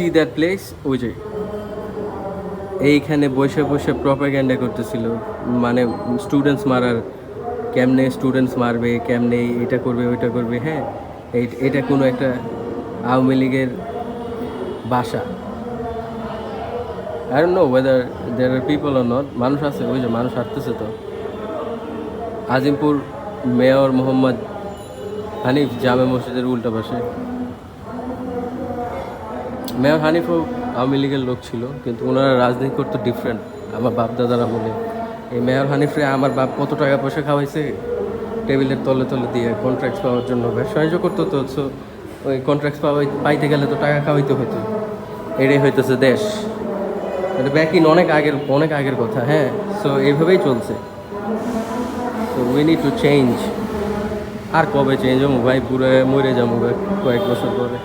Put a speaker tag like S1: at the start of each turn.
S1: See that place, ওই যে এইখানে বসে বসে প্রপাগ্যান্ডা করতেছিল, মানে স্টুডেন্টস মারার, কেমনে স্টুডেন্টস মারবে, কেমনে এটা করবে ওইটা করবে। হ্যাঁ, এটা কোনো একটা আওয়ামী লীগের বাসা। I don't know whether there are people or not. মানুষ আছে, ওই যে মানুষ হাঁটতেছে তো। আজিমপুর মেয়র মোহাম্মদ হানিফ জামে মসজিদের উল্টা পাশে। মেয়র হানিফও আওয়ামী লীগের লোক ছিল, কিন্তু ওনারা রাজনীতি করতো ডিফারেন্ট। আমার বাপ দাদারা বলে এই মেয়র হানিফরে আমার বাপ কত টাকা পয়সা খাওয়াইছে টেবিলের তলে তলে দিয়ে কন্ট্রাক্ট পাওয়ার জন্য। ব্যবসা বাণিজ্য করতো তো, সো ওই কন্ট্রাক্ট পাইতে গেলে তো টাকা খাওয়াইতে হতো। এটাই হইতেছে দেশ। এটা ব্যাক ইন অনেক আগের কথা। হ্যাঁ, সো এইভাবেই চলছে। So we need to change. আর কবে চেঞ্জ হবো ভাই, পুরো মরে যাবো কয়েক বছর পরে।